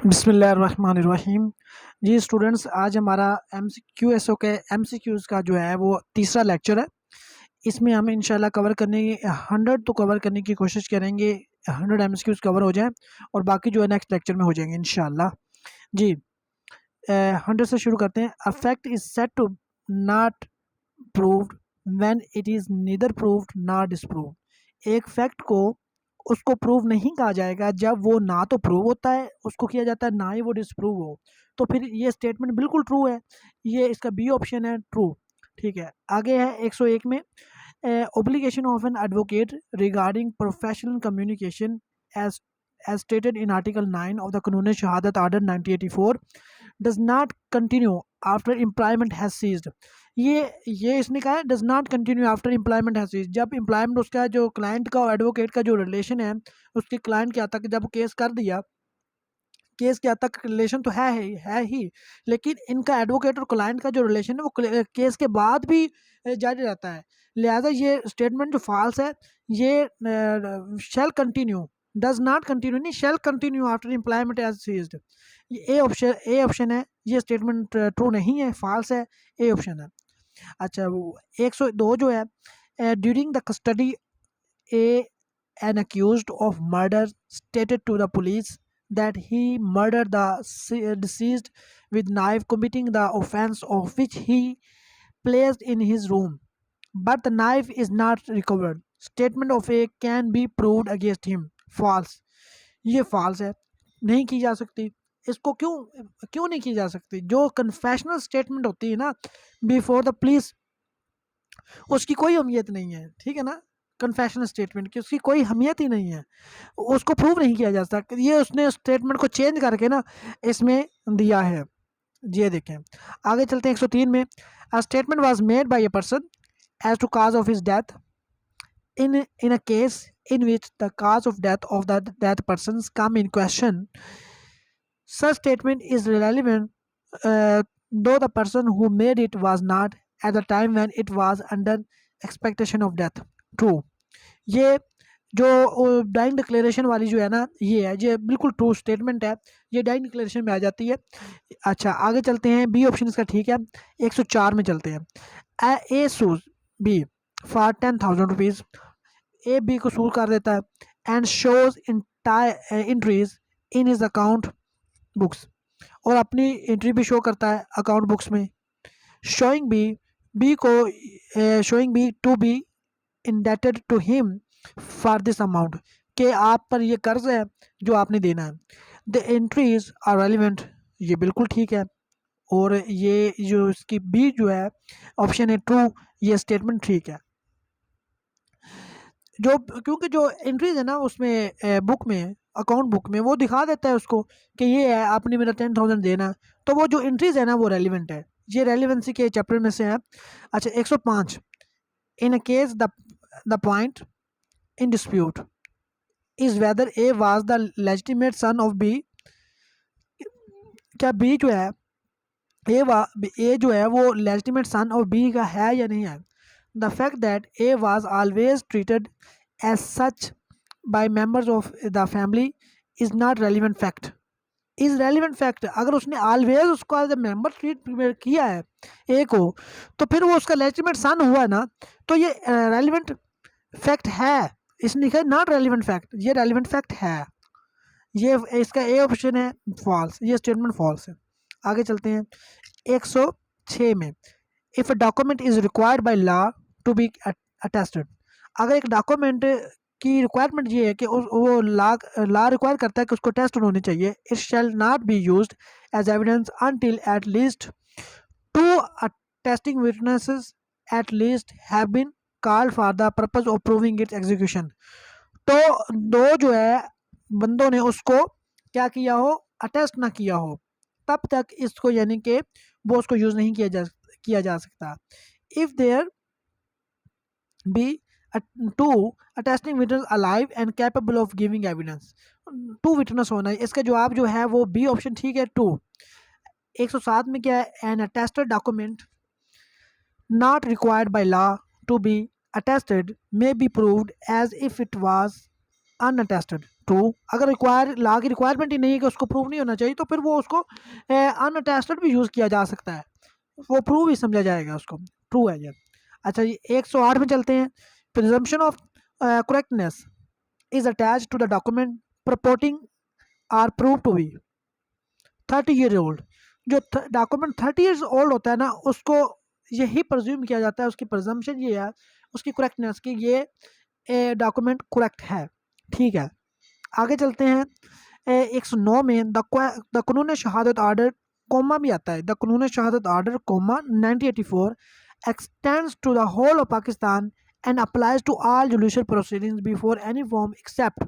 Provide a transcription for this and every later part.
बिस्मिल्लाहिर्रहमानिर्रहीम। जी स्टूडेंट्स, आज हमारा MCQ के MCQs का जो है वो तीसरा लेक्चर है। इसमें हम इंशाल्लाह कवर करने 100 तो कवर करने की कोशिश करेंगे, 100 MCQs कवर हो जाएं और बाकी जो है नेक्स्ट लेक्चर में हो जाएंगे इंशाल्लाह। जी 100 से शुरू करते हैं। A fact is said to not proved when it is neither proved not disproved. एक फैक्ट को उसको प्रूव नहीं कहा जाएगा जब वो ना तो प्रूव होता है उसको किया जाता है, ना ही वो डिसप्रूव हो। तो फिर ये स्टेटमेंट बिल्कुल ट्रू है। ये इसका बी ऑप्शन है, ट्रू। ठीक है, आगे है 101 में obligation of an advocate regarding professional communication as stated in Article 9 of the Qanun Shahadat Order 1984 does not continue after employment has ceased। ये इसने कहा है does not continue after employment has ceased. जब एम्प्लॉयमेंट उसका जो client का और advocate का जो रिलेशन है, उसके क्लाइंट के हद तक जब केस कर दिया, केस के हद तक रिलेशन तो है ही, लेकिन इनका एडवोकेट और क्लाइंट का जो रिलेशन है वो केस के बाद भी जारी रहता है। लिहाजा ये स्टेटमेंट जो फॉल्स है, ये shall continue, does not continue नहीं, shall continue after employment as ceased. ये ए ऑप्शन है। ये स्टेटमेंट ट्रू नहीं है, फॉल्स है, ए ऑप्शन है। अच्छा, वो 102 जो है during the custody A an accused of murder stated to the police that he murdered the deceased with knife, committing the offense of which he placed in his room, but the knife is not recovered. Statement of A can be proved against him. False। ये false है, नहीं की जा सकती। इसको क्यों क्यों नहीं की जा सकती? जो कन्फेशनल स्टेटमेंट होती है ना बिफोर द पुलिस, उसकी कोई अहमियत नहीं है। ठीक है ना, कन्फेशनल स्टेटमेंट की उसकी कोई अहमियत ही नहीं है, उसको प्रूव नहीं किया जा सकता। ये उसने स्टेटमेंट को चेंज करके ना इसमें दिया है। ये देखें, आगे चलते हैं 103 में। A statement was made by a person as to cause of his death in a case in which the cause of death of the dead persons come in question. Such statement is relevant though the person who made it was not at the time when it was under expectation of death. True। ये जो dying declaration वाली जो है ना, ये बिल्कुल true statement है, ये डाइंग डिक्लेरेशन में आ जाती है। अच्छा, आगे चलते हैं। बी ऑप्शन इसका ठीक है। 104 में चलते हैं। A sues B for 10,000 rupees. A B को सूज कर देता है and shows entries in his account books, और अपनी एंट्री भी शो करता है अकाउंट बुक्स में। शोइंग बी को showing B to be indebted to him for this amount, के आप पर ये कर्ज है जो आपने देना है। द एंट्रीज आर रेलिवेंट, ये बिल्कुल ठीक है। और ये जो इसकी बी जो है ऑप्शन है ट्रू, ये स्टेटमेंट ठीक है। जो क्योंकि जो एंट्रीज है ना उसमें बुक में, अकाउंट बुक में वो दिखा देता है उसको कि ये है, आपने मेरा 10,000 देना है, तो वो जो एंट्रीज है ना वो रेलिवेंट है। ये रेलिवेंसी के चैप्टर में से है। अच्छा, 105 in a case the point in dispute is whether A was the legitimate son of B। क्या B जो है A जो है वो legitimate son of B का है या नहीं है? The fact that A was always treated as such by members of the family is not relevant fact। Is relevant fact. अगर उसने ऑलवेज उसको एज ए मेंबर ट्रीट किया है ए को, तो फिर वो उसका लेजिटिमेट सन हुआ ना, तो ये रेलिवेंट फैक्ट है। इसने लिखा है नॉट रेलिवेंट फैक्ट, ये रेलिवेंट फैक्ट है। ये इसका ए ऑप्शन है फॉल्स, ये स्टेटमेंट फॉल्स है। आगे चलते हैं 106 में। If a document is required by law to be attested. अगर एक डॉक्यूमेंट की रिक्वायरमेंट ये है कि वो लॉ रिक्वायर करता है कि उसको टेस्ट होने चाहिए, it shall not be used as evidence until at least two testing witnesses at least have been called for the purpose of proving its execution. तो दो जो है बंदों ने उसको क्या किया हो, अटेस्ट ना किया हो, तब तक इसको यानी कि वो उसको यूज़ नहीं किया जा सकता। If there be two attesting witness alive and capable of giving evidence. Two witness होना है, इसका जवाब जो है वो बी ऑप्शन ठीक है, टू। 107 में क्या है? An attested document not required by law to be attested may be proved as if it was unattested। True. अगर ला की रिक्वायरमेंट ही नहीं है कि उसको प्रूव नहीं होना चाहिए, तो फिर वो उसको अनअटेस्टेड भी यूज़ किया जा सकता है, वो प्रूव ही समझा जाएगा उसको। ट्रू है ये। अच्छा जी, 108 में चलते हैं। Presumption of correctness is attach to the document purporting or prove to be 30 year old. जो डॉक्यूमेंट 30 ईयर्स ओल्ड होता है ना, उसको यही प्रज्यूम किया जाता है, उसकी प्रजम्पशन ये है उसकी करेक्टनेस की, ये डॉक्यूमेंट करेक्ट है। ठीक है, आगे चलते हैं। 109 में the Qanun Shahadat order coma भी आता है। The Qanun Shahadat order coma 1984 extends to the whole of Pakistan and applies to all judicial proceedings before any form except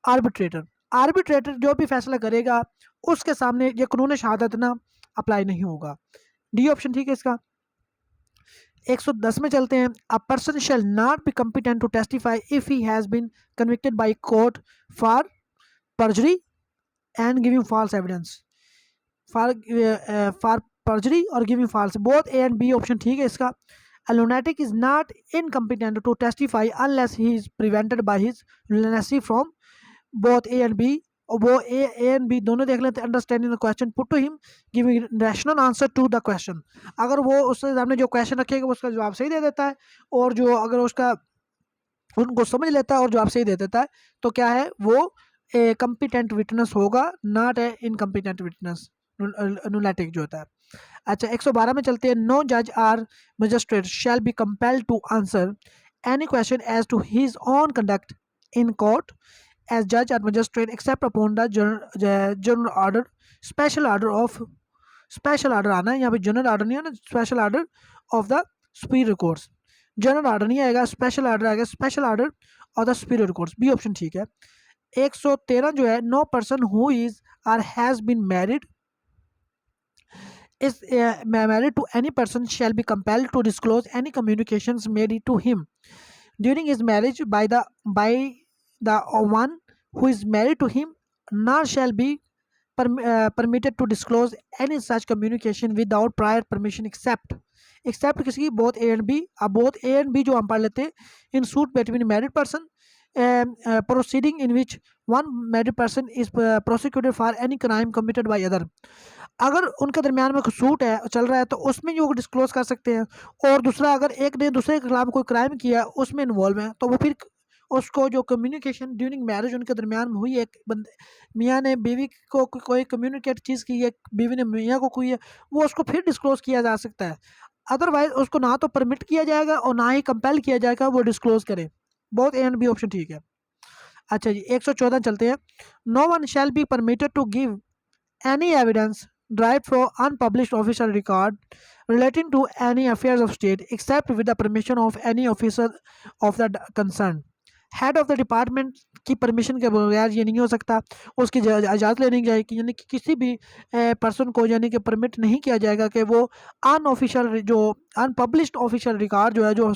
arbitrator। Arbitrator जो भी फैसला करेगा उसके सामने ये कानून शहादत ना अप्लाई नहीं होगा। डी ऑप्शन ठीक है इसका। 110 में चलते हैं। A person shall not be competent to testify if he has been convicted by court for perjury and giving false evidence। for perjury or giving false, both A and B option ठीक है इसका। A lunatic is not incompetent to testify unless he is prevented by his lunacy from both A and B। और वो A and B दोनों देख लेते हैं। Understanding the question put to him, giving rational answer to the question. अगर वो उसके सामने जो क्वेश्चन रखेगा उसका जवाब सही दे देता है, और जो अगर उसका उनको समझ लेता है और जवाब सही दे देता है, तो क्या है वो ए कम्पिटेंट विटनेस होगा, नॉट ए इनकम्पिटेंट विटनेस, नुलैटिक जो होता है। अच्छा, 112 में चलते हैं। नो जज are magistrate shell be compelled to answer any question as to his on conduct in court as जज are magistrate accept upon the general order, special order of, special order आना है यहाँ पे, जनरल ऑर्डर नहीं आना, special order of the superior courts. General order नहीं आएगा, special order आएगा, special order of the superior courts. B option ठीक है। 113 जो है। No person who is or has been married is married to any person shall be compelled to disclose any communications made to him during his marriage by the one who is married to him, nor shall be permitted to disclose any such communication without prior permission except किसी both A and B। अब both A and B जो हम पढ़ लेते हैं, in suit between married person proceeding in which one married person is prosecuted for any crime committed by other। अगर उनके दरमियान में सूट है चल रहा है तो उसमें जो डिस्क्लोज कर सकते हैं, और दूसरा अगर एक ने दूसरे के खिलाफ कोई क्राइम किया उसमें इन्वॉल्व है, तो वो फिर उसको जो कम्युनिकेशन ड्यूरिंग मैरिज उनके दरमियान में हुई है, एक बंदे मियाँ ने बीवी को कोई कम्युनिकेट चीज़ की है, बीवी ने मियाँ को कोई है, वो उसको फिर डिस्क्लोज किया जा सकता है। अदरवाइज उसको ना तो परमिट किया जाएगा और ना ही कंपेल किया जाएगा वो डिस्क्लोज करे। बहुत ए एंड बी ऑप्शन ठीक है। अच्छा जी, 114 चलते हैं। No one shall be permitted to give any evidence derived from unpublished official record relating to any affairs of state except with the permission of any officer of the concern। Head of the department की permission के बगैर ये नहीं हो सकता, उसकी इजाज़त लेनी चाहिए, यानी कि किसी भी पर्सन को यानी कि परमिट नहीं किया जाएगा कि वो अनऑफिशियल जो अनपब्लिश्ड ऑफिशियल रिकॉर्ड जो है जो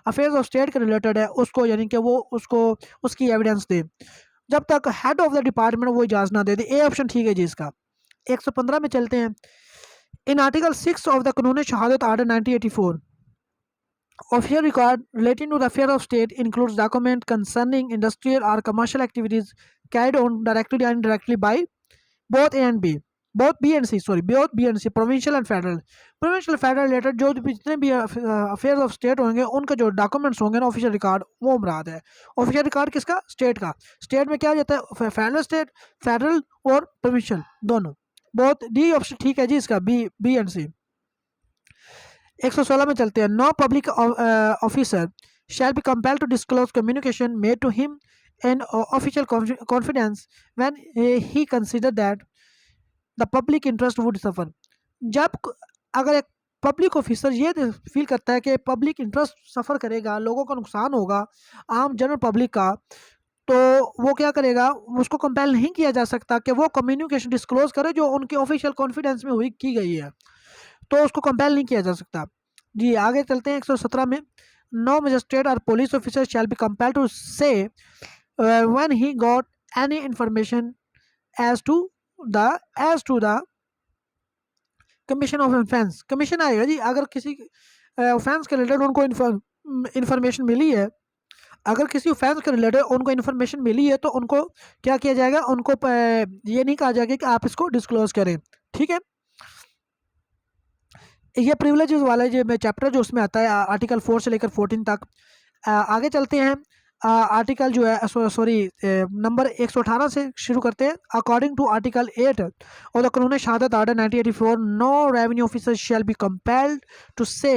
अफेयर्स ऑफ स्टेट के रिलेटेड है उसको यानी कि वो उसको उसकी एविडेंस दे, जब तक हेड ऑफ द डिपार्टमेंट वो इजाज़त ना दे दे। ए ऑप्शन ठीक है जी इसका। 115 में चलते हैं। In article 6 of the Qanun Shahadat order 1984 official record relating to the affair of state includes document concerning industrial or commercial activities carried on directly and indirectly by both A and B, both B and C, both B and C, provincial and federal। provincial federal related जो भी जितने भी affairs of state होंगे उनके जो documents होंगे ना official record, वो मुराद है। ऑफिशियल रिकॉर्ड किसका? स्टेट का। स्टेट में क्या जाता है? फेडरल स्टेट, फेडरल और प्रोविंशियल दोनों। बहुत डी ऑप्शन ठीक है जी इसका, बी एंड सी। 116 में चलते हैं। No public officer shall be compelled to disclose communication made to him in official confidence when he consider that the public interest would suffer. जब अगर एक पब्लिक ऑफिसर ये फील करता है कि पब्लिक इंटरेस्ट सफ़र करेगा, लोगों का नुकसान होगा, आम जनरल पब्लिक का, तो वो क्या करेगा? उसको कंपेल नहीं किया जा सकता कि वो कम्युनिकेशन डिस्क्लोज करे जो उनके ऑफिशियल कॉन्फिडेंस में हुई की गई है, तो उसको कंपेल नहीं किया जा सकता जी। आगे चलते हैं 117 में। नो मजिस्ट्रेट और police officer shall be compelled to say when he got any information as to the commission of offence. Commission आएगा जी अगर किसी ऑफेंस के रिलेटेड उनको इंफॉर्मेशन मिली है, अगर किसी ऑफेंस के रिलेटेड उनको इन्फॉर्मेशन मिली है तो उनको क्या किया जाएगा, उनको ये नहीं कहा जाएगा कि आप इसको डिस्क्लोज करें। ठीक है, ये प्रिविलेजेस वाला जो चैप्टर जो उसमें आता है आर्टिकल 4 से लेकर 14 तक। आगे चलते हैं, आर्टिकल जो है सॉरी नंबर 118 से शुरू करते हैं। अकॉर्डिंग टू आर्टिकल 8 और the Qanun Shahadat order 1984, no revenue officer shall be compelled to say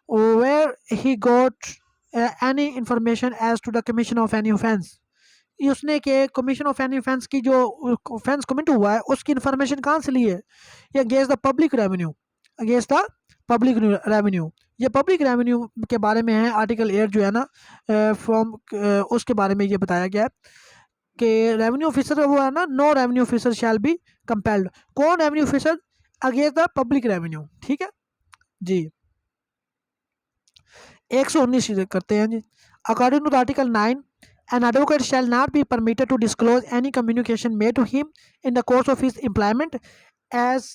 where he got any information as to the commission of any offence. उसने के कमीशन ऑफ एनी ऑफेंस की जो offence commit हुआ है उसकी information कहाँ से ली है, ये against the public revenue, against the public revenue. ये पब्लिक रेवेन्यू के बारे में है आर्टिकल 8 जो है ना, फ्रॉम उसके बारे में ये बताया गया है कि रेवेन्यू ऑफिसर वो है ना, no revenue officer shall be compelled. कौन revenue officer, against the public revenue. ठीक है जी, 119 करते हैं जी। According to the article 9, an advocate shall not be permitted to disclose any communication made to him in the course of his employment as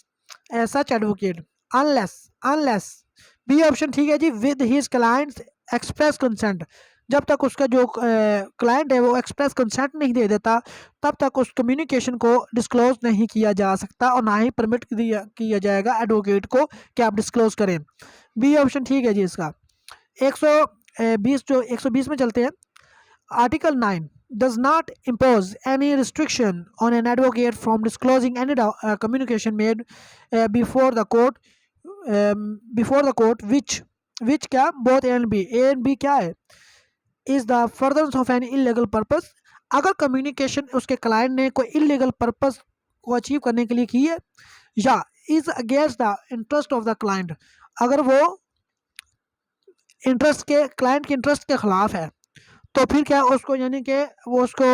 such advocate unless B option ठीक है जी, with his clients express consent. जब तक उसका जो client है वो express consent नहीं दे देता तब तक उस कम्युनिकेशन को डिस्क्लोज नहीं किया जा सकता और ना ही परमिट किया जाएगा एडवोकेट को कि आप डिस्क्लोज करें। बी ऑप्शन ठीक है जी इसका। 120 में चलते हैं। Article 9 does not impose any restriction on an advocate from disclosing any communication made before the court which क्या both A and B क्या है, is the furtherance of an illegal purpose। अगर कम्युनिकेशन उसके क्लाइंट ने कोई illegal purpose को achieve करने के लिए की है या is against the interest of the client, अगर वो इंटरेस्ट के क्लाइंट के इंटरेस्ट के खिलाफ है तो फिर क्या उसको यानी कि वो उसको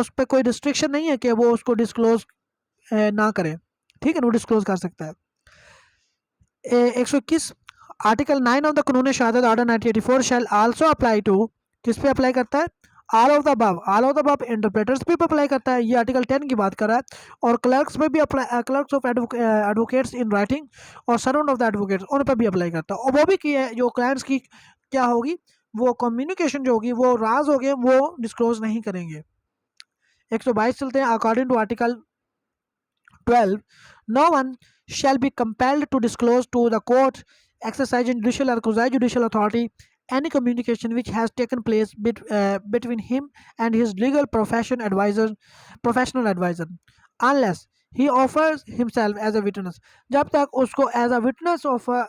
उस पर कोई रिस्ट्रिक्शन नहीं है कि वो उसको डिस्क्लोज ना करे। ठीक है, वो डिस्क्लोज कर सकता है। 121 article 9 of the Qanun Shahadat order 1984 shall also apply to, किस पे अप्लाई करता है, all of the above interpreters पे अप्लाई करता है। ये आर्टिकल 10 की बात कर रहा है। और क्लर्क्स पे भी apply, clerks of advocates in writing और सर्वेंट ऑफ द एडवोकेट्स उन पर भी अप्लाई करता है। और वो भी की है जो क्लाइंट्स की क्या होगी, वो कम्युनिकेशन जो होगी वो राज हो गए वो डिस्क्लोज नहीं करेंगे। 122 चलते हैं। According to article 12, no one shall be compelled to disclose to the court exercising judicial or quasi-judicial authority any communication which has taken place between him and his legal professional advisor unless he offers himself as a witness। जब तक उसको as a witness offer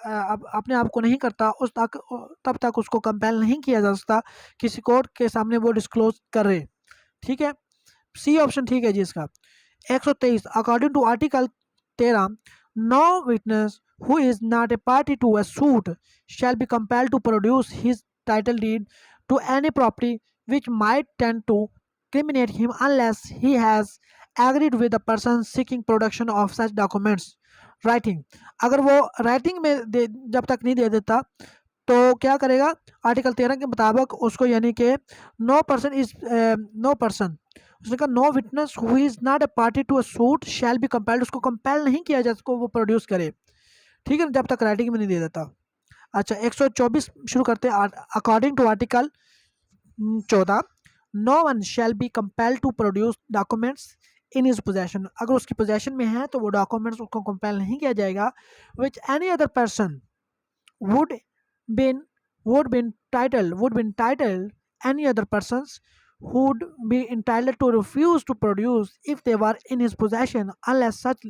अपने आप को नहीं करता उस तक तब तक उसको कंपेल नहीं किया जा सकता किसी कोर्ट के सामने वो डिस्क्लोज करे। ठीक है, सी ऑप्शन ठीक है जी इसका। 123 according to article 13, no witness who is not a party to a suit shall be compelled to produce his title deed to any property which might tend to criminate him unless he has agreed with the person seeking production of such documents writing। अगर वो writing में जब तक नहीं दे देता तो क्या करेगा, आर्टिकल 13 के मुताबिक उसको यानी कि नो पर्सन उसने कहा no witness who is not a party to a suit shall be compelled, उसको कंपेल नहीं किया जाए उसको वो प्रोड्यूस करे। ठीक है, जब तक राइटिंग में नहीं दे देता। अच्छा 124 शुरू करते हैं। According to article 14, no one shall be compel to produce documents in his possession, अगर उसकी पोजेशन में है तो वो डॉक्यूमेंट्स उसको कंपेल नहीं किया जाएगा। Which any other person would been would be entitled any other persons would be entitled to refuse to produce if they were in his possession unless such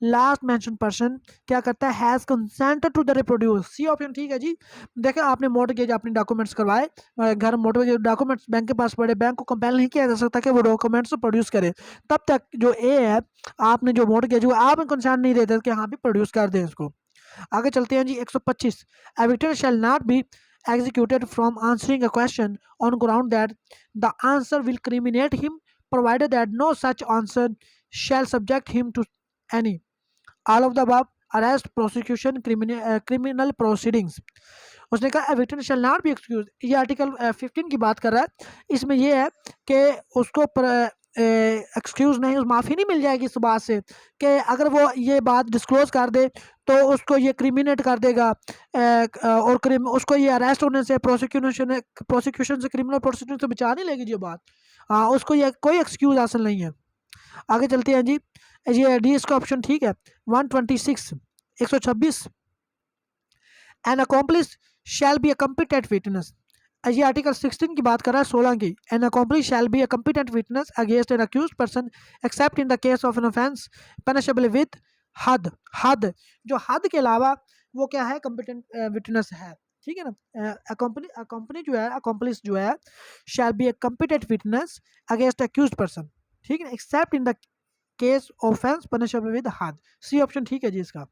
last mentioned person क्या करता है has consented to the reproduce. C option ठीक है जी। देखें आपने mortgage अपने documents करवाए घर मोर्टगेज डॉक्यूमेंट्स बैंक के पास पड़े, बैंक को कंपेल नहीं किया जा सकता कि वो डॉक्यूमेंट्स प्रोड्यूस करे। तब तक जो ए है आपने जो मोर्टगेज हुआ आप कंसेंट नहीं देते कि हाँ भी प्रोड्यूस कर दें इसको। आगे चलते हैं जी 125 A victim shall not be executed from answering a question on ground that the answer will criminate him provided that no such answer shall subject him to any all of the above arrest prosecution criminal proceedings। उसने कहा victim shall not be excused, ये article 15 की बात कर रहा है। इसमें यह है कि उसको एक्सक्यूज़ नहीं, माफ़ी नहीं मिल जाएगी इस बात से कि अगर वो ये बात डिस्क्लोज़ कर दे तो उसको ये क्रिमिनेट कर देगा, और उसको ये अरेस्ट होने से, प्रोसिक्यूशन से, क्रिमिनल प्रोसिक्यूशन से बचा नहीं लेगी ये बात। हाँ, उसको ये कोई एक्सक्यूज़ हासिल नहीं है। आगे चलते हैं जी। ये डी इसका ऑप्शन ठीक है। 126 126 an accomplice shall be a competent witness. ये आर्टिकल 16 की बात कर रहा है, 16 की। An accomplice shall be a competent witness against an accused person except in the case of an offence punishable with हद। हद, जो हद के अलावा वो क्या है, कॉम्पिटेंट विटनेस है। ठीक है ना। अकॉम्पनी जो है, अकॉम्प्लिस जो है, shall be a competent witness against accused person, ठीक है ना, except in the case offence punishable with हद। सी ऑप्शन ठीक है जी इसका।